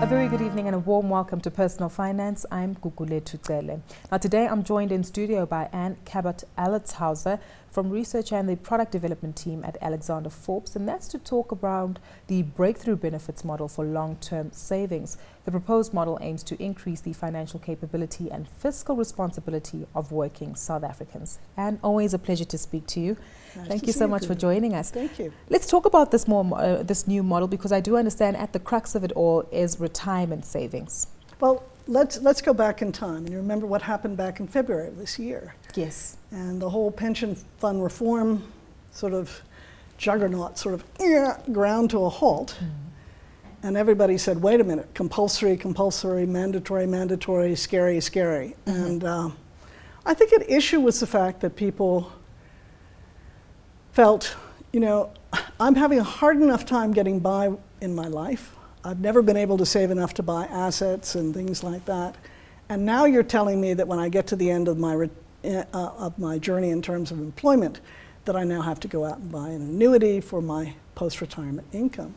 A very good evening and a warm welcome to Personal Finance. I'm Gugulethu Cele. Now today I'm joined in studio by Anne Cabot-Alletzhauser from research and the product development team at Alexander Forbes, and that's to talk about the breakthrough benefits model for long-term savings. The proposed model aims to increase the financial capability and fiscal responsibility of working South Africans. Anne, always a pleasure to speak to you. Thank you so much for joining us. Thank you. Let's talk about this this new model, because I do understand at the crux of it all is retirement savings. Well, let's go back in time. And you remember what happened back in February of this year. Yes. And the whole pension fund reform sort of juggernaut sort of ground to a halt. And everybody said, wait a minute, compulsory, compulsory, mandatory, mandatory, scary, scary. And I think an issue was the fact that people felt, you know, I'm having a hard enough time getting by in my life. I've never been able to save enough to buy assets and things like that. And now you're telling me that when I get to the end of my journey in terms of employment, that I now have to go out and buy an annuity for my post-retirement income.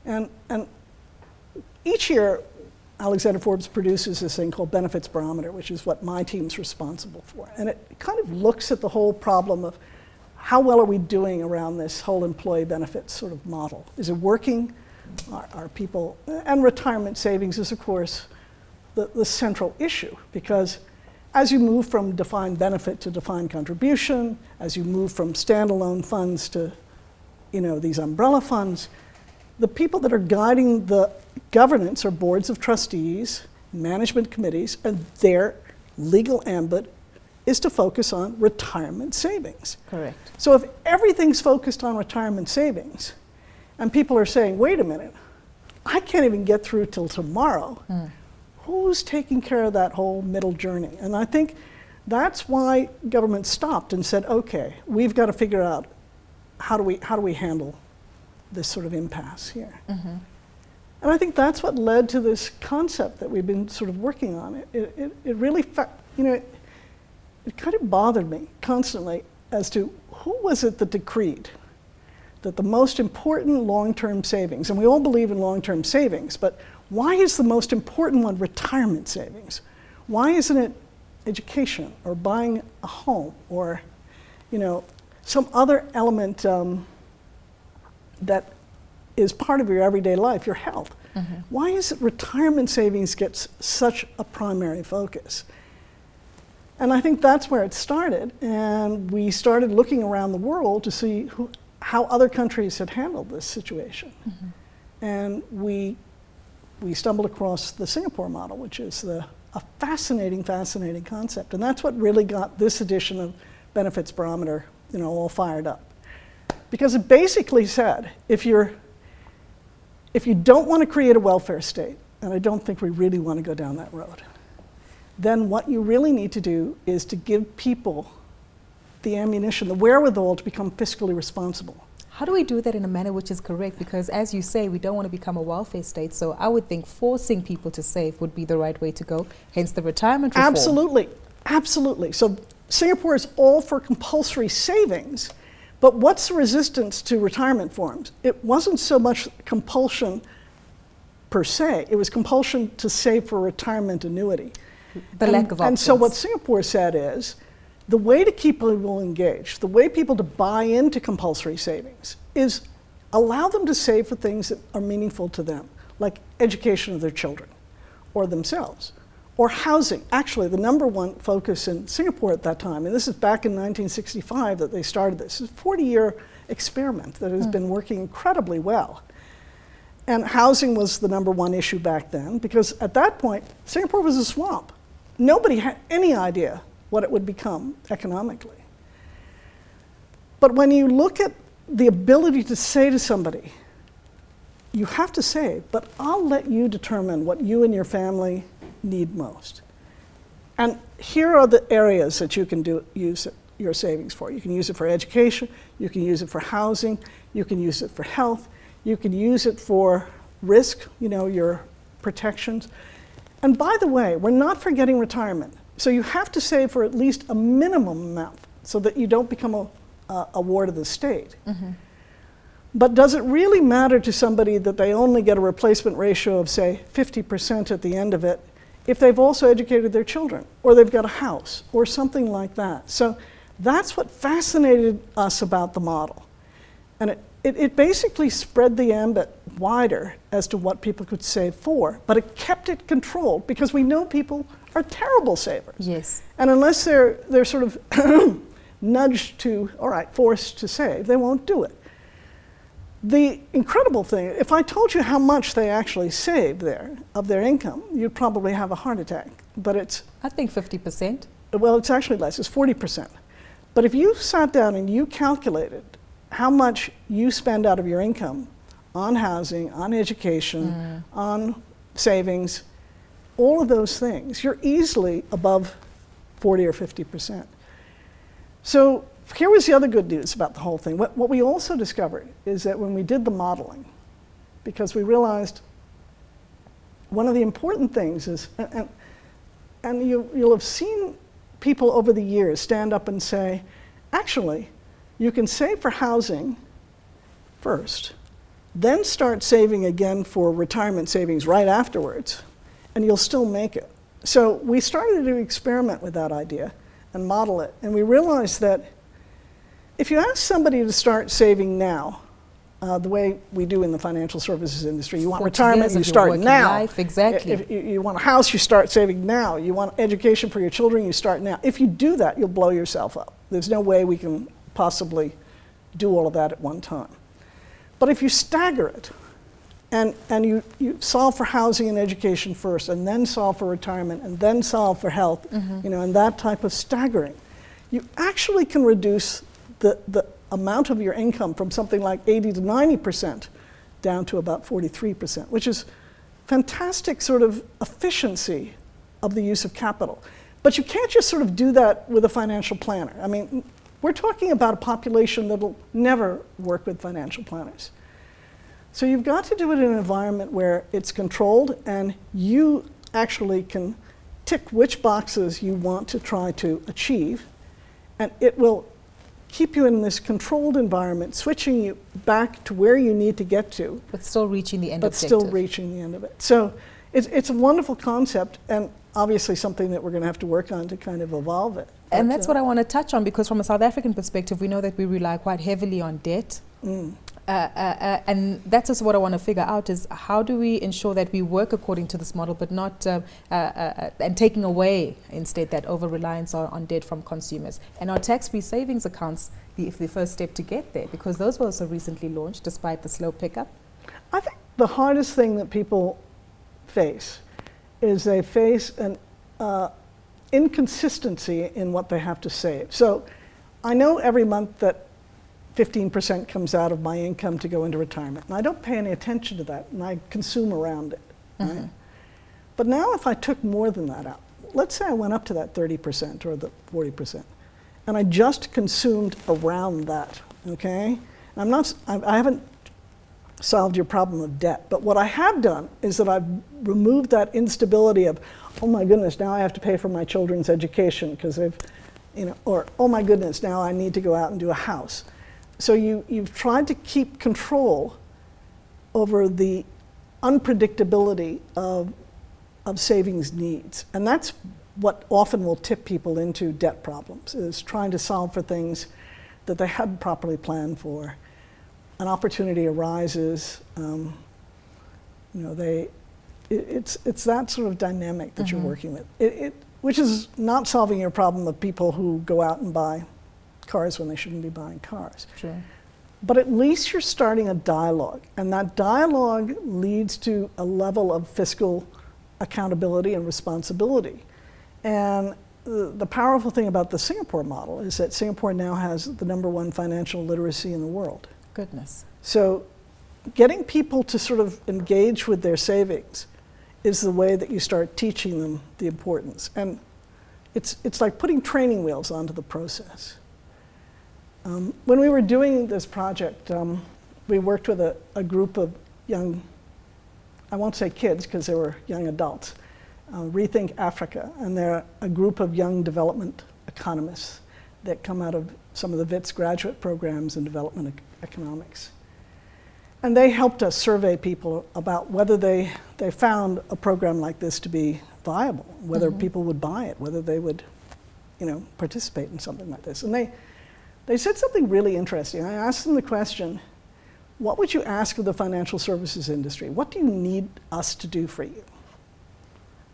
And each year, Alexander Forbes produces this thing called Benefits Barometer, which is what my team's responsible for. And it kind of looks at the whole problem of how well are we doing around this whole employee benefits sort of model? Is it working? Are people, and retirement savings is of course the central issue, because as you move from defined benefit to defined contribution, as you move from standalone funds to, you know, these umbrella funds, the people that are guiding the governance are boards of trustees, management committees, and their legal ambit is to focus on retirement savings. Correct. So if everything's focused on retirement savings, and people are saying, wait a minute, I can't even get through till tomorrow, who's taking care of that whole middle journey? And I think that's why government stopped and said, okay, we've got to figure out how do we handle this sort of impasse here. And I think that's what led to this concept that we've been sort of working on. It really, you know, it kind of bothered me constantly as to who was it that decreed that the most important long-term savings, and we all believe in long-term savings, but why is the most important one retirement savings? Why isn't it education or buying a home or, you know, some other element that is part of your everyday life, your health? Why is it retirement savings gets such a primary focus? And I think that's where it started, and we started looking around the world to see how other countries had handled this situation. And we stumbled across the Singapore model, which is a fascinating, fascinating concept. And that's what really got this edition of Benefits Barometer, you know, all fired up. Because it basically said, if you don't want to create a welfare state, and I don't think we really want to go down that road, then what you really need to do is to give people the ammunition, the wherewithal to become fiscally responsible. How do we do that in a manner which is correct? Because as you say, we don't want to become a welfare state, so I would think forcing people to save would be the right way to go, hence the retirement reform. Absolutely, absolutely. So Singapore is all for compulsory savings, but what's the resistance to retirement forms? It wasn't so much compulsion per se, it was compulsion to save for retirement annuity. The lack of options. And so what Singapore said is, the way to keep people engaged, the way people to buy into compulsory savings is allow them to save for things that are meaningful to them, like education of their children or themselves, or housing. Actually, the number one focus in Singapore at that time, and this is back in 1965 that they started this, is a 40-year experiment that has been working incredibly well. And housing was the number one issue back then, because at that point, Singapore was a swamp. Nobody had any idea what it would become economically. But when you look at the ability to say to somebody, you have to save, but I'll let you determine what you and your family need most. And here are the areas that you can use your savings for. You can use it for education, you can use it for housing, you can use it for health, you can use it for risk, you know, your protections. And by the way, we're not forgetting retirement. So you have to save for at least a minimum amount so that you don't become a ward of the state. But does it really matter to somebody that they only get a replacement ratio of, say, 50% at the end of it if they've also educated their children, or they've got a house, or something like that? So that's what fascinated us about the model. And it basically spread the ambit wider as to what people could save for, but it kept it controlled because we know people are terrible savers. Yes. And unless they're sort of nudged to, all right, forced to save, they won't do it. The incredible thing, if I told you how much they actually saved there of their income, you'd probably have a heart attack. But it's... I think 50%. Well, it's actually less, it's 40%. But if you sat down and you calculated how much you spend out of your income on housing, on education, on savings, all of those things, you're easily above 40 or 50%. So here was the other good news about the whole thing. What we also discovered is that when we did the modeling, because we realized one of the important things is, and you'll have seen people over the years stand up and say, actually, you can save for housing first, then start saving again for retirement savings right afterwards, and you'll still make it. So we started to experiment with that idea and model it, and we realized that if you ask somebody to start saving now, the way we do in the financial services industry, you want retirement, you start now. Life, exactly. If you want a house, you start saving now. You want education for your children, you start now. If you do that, you'll blow yourself up. There's no way we can possibly do all of that at one time. But if you stagger it, and you solve for housing and education first, and then solve for retirement, and then solve for health, and that type of staggering, you actually can reduce the amount of your income from something like 80 to 90% down to about 43%, which is fantastic sort of efficiency of the use of capital. But you can't just sort of do that with a financial planner. I mean, we're talking about a population that'll never work with financial planners. So you've got to do it in an environment where it's controlled and you actually can tick which boxes you want to try to achieve, and it will keep you in this controlled environment, switching you back to where you need to get to. But still reaching the end but objective. still reaching the end of it. So it's a wonderful concept, and obviously something that we're going to have to work on to kind of evolve it. And that's what I want to touch on, because from a South African perspective, we know that we rely quite heavily on debt. And that's also what I want to figure out is how do we ensure that we work according to this model, but not and taking away instead that over-reliance on debt from consumers. And our tax-free savings accounts, the first step to get there, because those were also recently launched despite the slow pickup. I think the hardest thing that people face is they face an inconsistency in what they have to save. So I know every month that 15% comes out of my income to go into retirement. And I don't pay any attention to that, and I consume around it. Right? But now if I took more than that out, let's say I went up to that 30% or the 40%, and I just consumed around that, okay? I haven't solved your problem of debt, but what I have done is that I've removed that instability of, oh my goodness, now I have to pay for my children's education because they've, or oh my goodness, now I need to go out and do a house. So you've tried to keep control over the unpredictability of savings needs. And that's what often will tip people into debt problems, is trying to solve for things that they hadn't properly planned for. An opportunity arises, it's that sort of dynamic that you're working with, which is not solving your problem of people who go out and buy cars when they shouldn't be buying cars. Sure. But at least you're starting a dialogue, and that dialogue leads to a level of fiscal accountability and responsibility. And the powerful thing about the Singapore model is that Singapore now has the #1 financial literacy in the world. Goodness. So getting people to sort of engage with their savings is the way that you start teaching them the importance. And it's like putting training wheels onto the process. When we were doing this project, we worked with a group of young, I won't say kids because they were young adults, Rethink Africa, and they're a group of young development economists that come out of some of the WITS graduate programs in development economics. And they helped us survey people about whether they found a program like this to be viable, whether people would buy it, whether they would, participate in something like this. And they said something really interesting. I asked them the question, what would you ask of the financial services industry? What do you need us to do for you?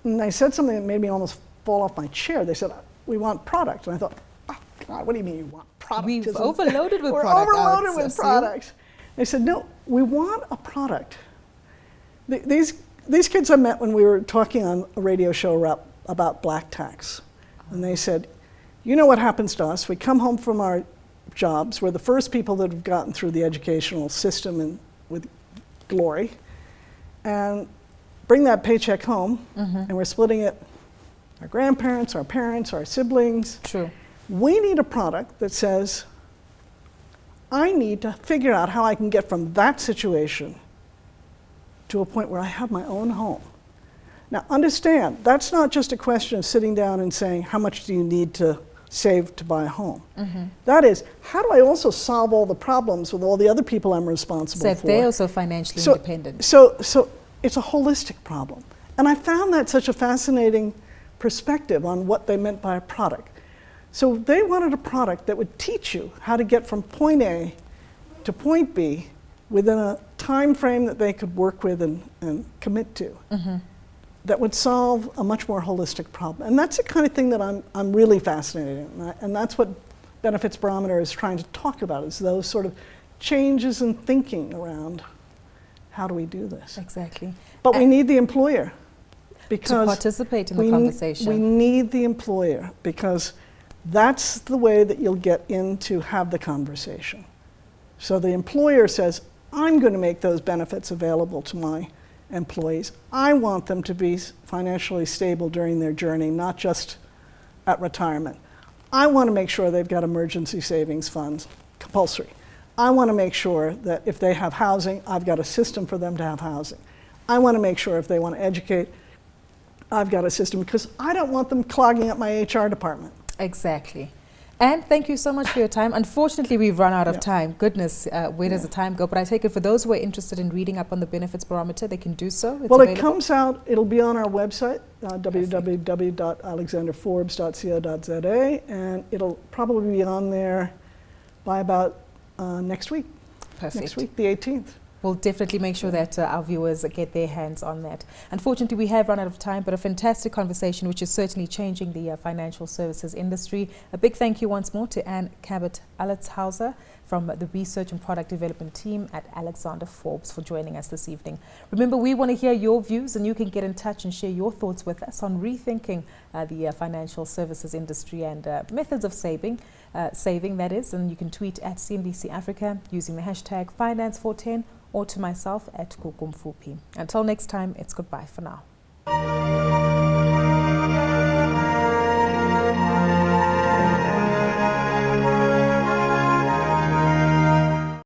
And they said something that made me almost fall off my chair. They said, we want product. And I thought, oh God, what do you mean you want product? We've overloaded with We're product. overloaded with products. They said, no, we want a product. These kids I met when we were talking on a radio show about black tax. And they said, you know what happens to us? We come home from our jobs. We're the first people that have gotten through the educational system and with glory. And bring that paycheck home, and we're splitting it, our grandparents, our parents, our siblings. True. We need a product that says, I need to figure out how I can get from that situation to a point where I have my own home. Now understand, that's not just a question of sitting down and saying, how much do you need to save to buy a home? That is, how do I also solve all the problems with all the other people I'm responsible for? So they're also financially independent. So it's a holistic problem. And I found that such a fascinating perspective on what they meant by a product. So they wanted a product that would teach you how to get from point A to point B within a time frame that they could work with and commit to. That would solve a much more holistic problem. And that's the kind of thing that I'm really fascinated in. And that's what Benefits Barometer is trying to talk about, is those sort of changes in thinking around how do we do this. Exactly. But we need the employer. Because to participate in the conversation. We need the employer, because that's the way that you'll get in to have the conversation. So the employer says, I'm going to make those benefits available to my employees. I want them to be financially stable during their journey, not just at retirement. I want to make sure they've got emergency savings funds, compulsory. I want to make sure that if they have housing, I've got a system for them to have housing. I want to make sure if they want to educate, I've got a system, because I don't want them clogging up my HR department. Exactly. And thank you so much for your time. Unfortunately, we've run out of time. Goodness, where does the time go? But I take it for those who are interested in reading up on the Benefits Barometer, they can do so. It's well, available. It comes out, it'll be on our website, www.alexanderforbes.co.za, and it'll probably be on there by about next week. Perfect. Next week, the 18th. We'll definitely make sure that our viewers get their hands on that. Unfortunately, we have run out of time, but a fantastic conversation, which is certainly changing the financial services industry. A big thank you once more to Anne Cabot-Alletzhauser from the Research and Product Development team at Alexander Forbes for joining us this evening. Remember, we want to hear your views, and you can get in touch and share your thoughts with us on rethinking the financial services industry and methods of saving, that is. And you can tweet at CNBC Africa using the hashtag Finance410, or to myself at Gugulethu. Until next time, it's goodbye for now.